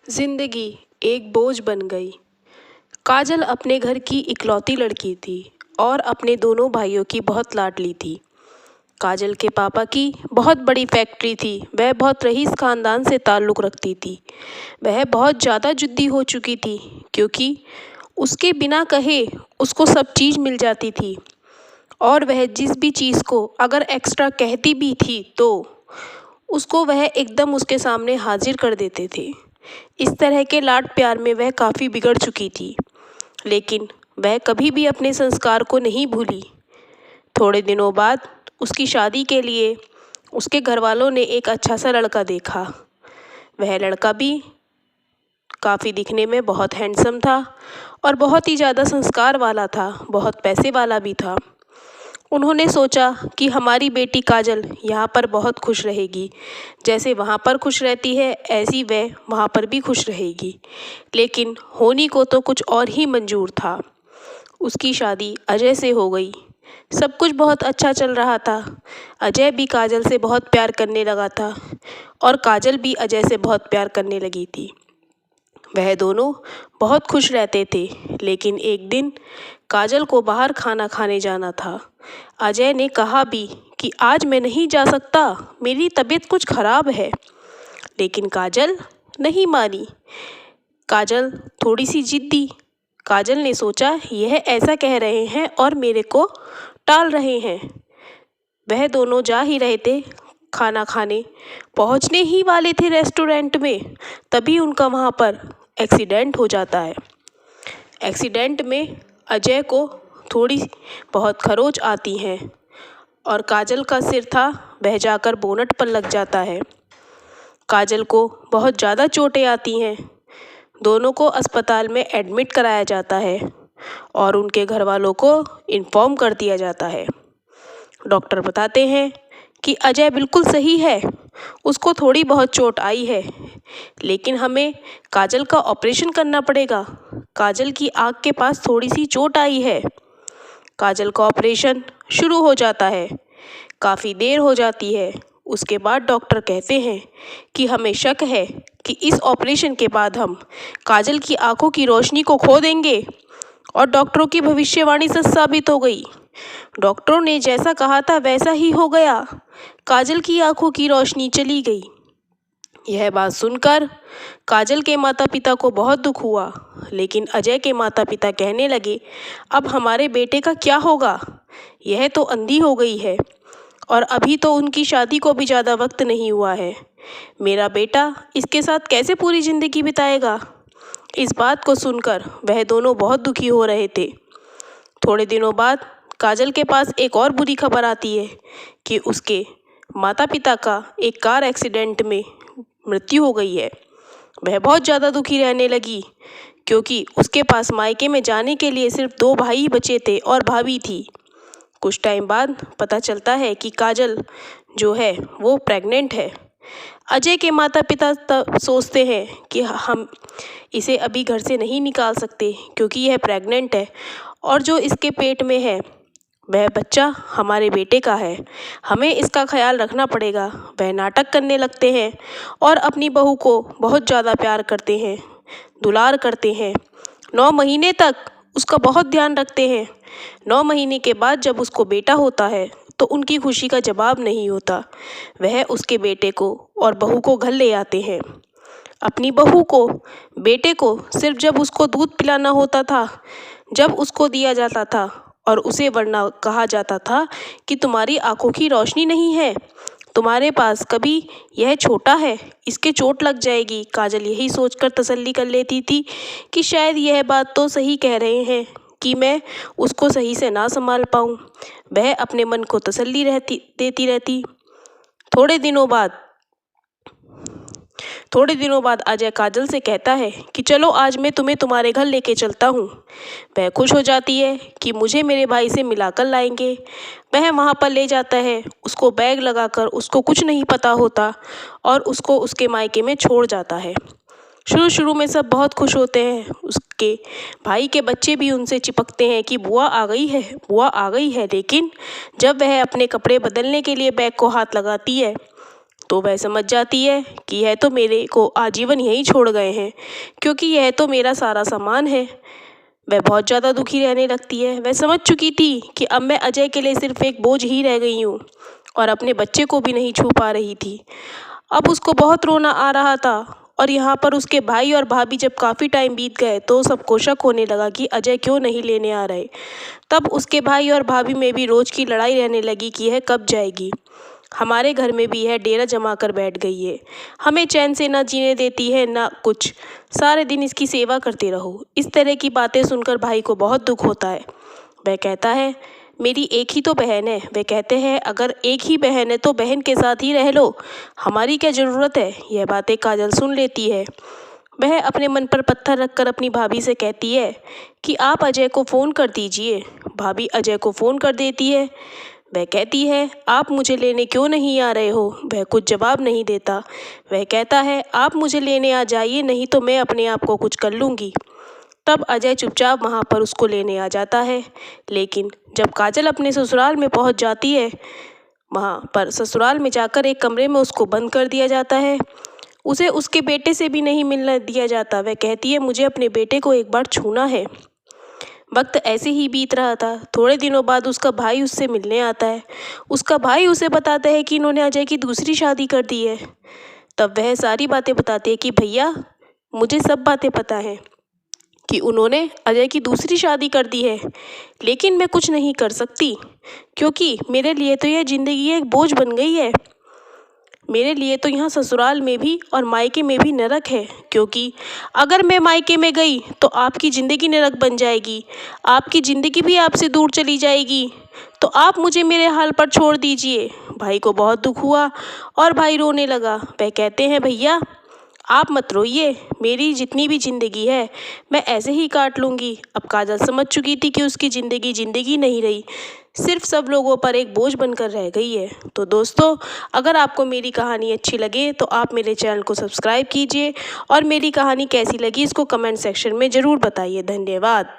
जिंदगी एक बोझ बन गई। काजल अपने घर की इकलौती लड़की थी और अपने दोनों भाइयों की बहुत लाडली थी। काजल के पापा की बहुत बड़ी फैक्ट्री थी। वह बहुत रईस खानदान से ताल्लुक़ रखती थी। वह बहुत ज़्यादा जिद्दी हो चुकी थी क्योंकि उसके बिना कहे उसको सब चीज़ मिल जाती थी और वह जिस भी चीज़ को अगर एक्स्ट्रा कहती भी थी तो उसको वह एकदम उसके सामने हाजिर कर देते थे। इस तरह के लाड प्यार में वह काफ़ी बिगड़ चुकी थी, लेकिन वह कभी भी अपने संस्कार को नहीं भूली। थोड़े दिनों बाद उसकी शादी के लिए उसके घर वालों ने एक अच्छा सा लड़का देखा। वह लड़का भी काफ़ी दिखने में बहुत हैंडसम था और बहुत ही ज़्यादा संस्कार वाला था, बहुत पैसे वाला भी था। उन्होंने सोचा कि हमारी बेटी काजल यहाँ पर बहुत खुश रहेगी, जैसे वहाँ पर खुश रहती है ऐसी वह वहाँ पर भी खुश रहेगी। लेकिन होनी को तो कुछ और ही मंजूर था। उसकी शादी अजय से हो गई। सब कुछ बहुत अच्छा चल रहा था। अजय भी काजल से बहुत प्यार करने लगा था और काजल भी अजय से बहुत प्यार करने लगी थी। वह दोनों बहुत खुश रहते थे, लेकिन एक दिन काजल को बाहर खाना खाने जाना था। अजय ने कहा भी कि आज मैं नहीं जा सकता, मेरी तबीयत कुछ ख़राब है, लेकिन काजल नहीं मानी। काजल थोड़ी सी जिद्दी। काजल ने सोचा यह ऐसा कह रहे हैं और मेरे को टाल रहे हैं। वह दोनों जा ही रहे थे खाना खाने, पहुंचने ही वाले थे रेस्टोरेंट में, तभी उनका वहां पर एक्सीडेंट हो जाता है। एक्सीडेंट में अजय को थोड़ी बहुत खरोच आती हैं और काजल का सिर था वह जाकर बोनट पर लग जाता है। काजल को बहुत ज़्यादा चोटें आती हैं। दोनों को अस्पताल में एडमिट कराया जाता है और उनके घर वालों को इन्फॉर्म कर दिया जाता है। डॉक्टर बताते हैं कि अजय बिल्कुल सही है, उसको थोड़ी बहुत चोट आई है, लेकिन हमें काजल का ऑपरेशन करना पड़ेगा। काजल की आँख के पास थोड़ी सी चोट आई है। काजल का ऑपरेशन शुरू हो जाता है। काफ़ी देर हो जाती है। उसके बाद डॉक्टर कहते हैं कि हमें शक है कि इस ऑपरेशन के बाद हम काजल की आंखों की रोशनी को खो देंगे और डॉक्टरों की भविष्यवाणी सच साबित हो गई। डॉक्टरों ने जैसा कहा था वैसा ही हो गया। काजल की आंखों की रोशनी चली गई। यह बात सुनकर काजल के माता पिता को बहुत दुख हुआ, लेकिन अजय के माता पिता कहने लगे अब हमारे बेटे का क्या होगा, यह तो अंधी हो गई है और अभी तो उनकी शादी को भी ज़्यादा वक्त नहीं हुआ है। मेरा बेटा इसके साथ कैसे पूरी ज़िंदगी बिताएगा। इस बात को सुनकर वह दोनों बहुत दुखी हो रहे थे। थोड़े दिनों बाद काजल के पास एक और बुरी खबर आती है कि उसके माता पिता का एक कार एक्सीडेंट में मृत्यु हो गई है। वह बहुत ज़्यादा दुखी रहने लगी क्योंकि उसके पास मायके में जाने के लिए सिर्फ 2 भाई बचे थे और भाभी थी। कुछ टाइम बाद पता चलता है कि काजल जो है वो प्रेग्नेंट है। अजय के माता पिता तब सोचते हैं कि हम इसे अभी घर से नहीं निकाल सकते क्योंकि यह प्रेग्नेंट है और जो इसके पेट में है वह बच्चा हमारे बेटे का है, हमें इसका ख्याल रखना पड़ेगा। वह नाटक करने लगते हैं और अपनी बहू को बहुत ज़्यादा प्यार करते हैं, दुलार करते हैं। 9 महीने तक उसका बहुत ध्यान रखते हैं। 9 महीने के बाद जब उसको बेटा होता है तो उनकी खुशी का जवाब नहीं होता। वह उसके बेटे को और बहू को घर ले आते हैं। अपनी बहू को, बेटे को सिर्फ जब उसको दूध पिलाना होता था, जब उसको दिया जाता था और उसे वरना कहा जाता था कि तुम्हारी आंखों की रोशनी नहीं है, तुम्हारे पास कभी यह छोटा है, इसके चोट लग जाएगी। काजल यही सोचकर तसल्ली कर लेती थी कि शायद यह बात तो सही कह रहे हैं कि मैं उसको सही से ना संभाल पाऊँ। वह अपने मन को तसल्ली देती रहती। थोड़े दिनों बाद अजय काजल से कहता है कि चलो आज मैं तुम्हें तुम्हारे घर लेके चलता हूँ। वह खुश हो जाती है कि मुझे मेरे भाई से मिलाकर लाएंगे। वह वहाँ पर ले जाता है। उसको बैग लगाकर उसको कुछ नहीं पता होता और उसको उसके मायके में छोड़ जाता है। शुरू में सब बहुत खुश होते हैं। उसके भाई के बच्चे भी उनसे चिपकते हैं कि बुआ आ गई है, बुआ आ गई है। लेकिन जब वह अपने कपड़े बदलने के लिए बैग को हाथ लगाती है तो वह समझ जाती है कि यह तो मेरे को आजीवन यहीं छोड़ गए हैं, क्योंकि यह तो मेरा सारा सामान है। वह बहुत ज़्यादा दुखी रहने लगती है। वह समझ चुकी थी कि अब मैं अजय के लिए सिर्फ एक बोझ ही रह गई हूँ और अपने बच्चे को भी नहीं छू पा रही थी। अब उसको बहुत रोना आ रहा था और यहाँ पर उसके भाई और भाभी जब काफ़ी टाइम बीत गए तो सबको शक होने लगा कि अजय क्यों नहीं लेने आ रहे। तब उसके भाई और भाभी में भी रोज़ की लड़ाई रहने लगी कि यह कब जाएगी। हमारे घर में भी यह डेरा जमा कर बैठ गई है, हमें चैन से ना जीने देती है ना कुछ, सारे दिन इसकी सेवा करते रहो। इस तरह की बातें सुनकर भाई को बहुत दुख होता है। वह कहता है, मेरी एक ही तो बहन है। वे कहते हैं, अगर एक ही बहन है तो बहन के साथ ही रह लो, हमारी क्या ज़रूरत है। यह बातें काजल सुन लेती है। वह अपने मन पर पत्थर रखकर अपनी भाभी से कहती है कि आप अजय को फ़ोन कर दीजिए। भाभी अजय को फ़ोन कर देती है। वह कहती है, आप मुझे लेने क्यों नहीं आ रहे हो। वह कुछ जवाब नहीं देता। वह कहता है, आप मुझे लेने आ जाइए, नहीं तो मैं अपने आप को कुछ कर लूँगी। तब अजय चुपचाप वहाँ पर उसको लेने आ जाता है। लेकिन जब काजल अपने ससुराल में पहुँच जाती है, वहाँ पर ससुराल में जाकर एक कमरे में उसको बंद कर दिया जाता है। उसे उसके बेटे से भी नहीं मिलने दिया जाता। वह कहती है, मुझे अपने बेटे को एक बार छूना है। वक्त ऐसे ही बीत रहा था। थोड़े दिनों बाद उसका भाई उससे मिलने आता है। उसका भाई उसे बताता है कि इन्होंने अजय की दूसरी शादी कर दी है। तब वह सारी बातें बताती है कि भैया, मुझे सब बातें पता हैं कि उन्होंने अजय की दूसरी शादी कर दी है, लेकिन मैं कुछ नहीं कर सकती, क्योंकि मेरे लिए तो यह ज़िंदगी एक बोझ बन गई है। मेरे लिए तो यहाँ ससुराल में भी और मायके में भी नरक है, क्योंकि अगर मैं मायके में गई तो आपकी ज़िंदगी नरक बन जाएगी, आपकी ज़िंदगी भी आपसे दूर चली जाएगी, तो आप मुझे मेरे हाल पर छोड़ दीजिए। भाई को बहुत दुख हुआ और भाई रोने लगा। वह कहते हैं, भैया आप मत रोइए, मेरी जितनी भी ज़िंदगी है मैं ऐसे ही काट लूँगी। अब काजल समझ चुकी थी कि उसकी ज़िंदगी ज़िंदगी नहीं रही, सिर्फ सब लोगों पर एक बोझ बनकर रह गई है। तो दोस्तों, अगर आपको मेरी कहानी अच्छी लगे तो आप मेरे चैनल को सब्सक्राइब कीजिए और मेरी कहानी कैसी लगी इसको कमेंट सेक्शन में ज़रूर बताइए। धन्यवाद।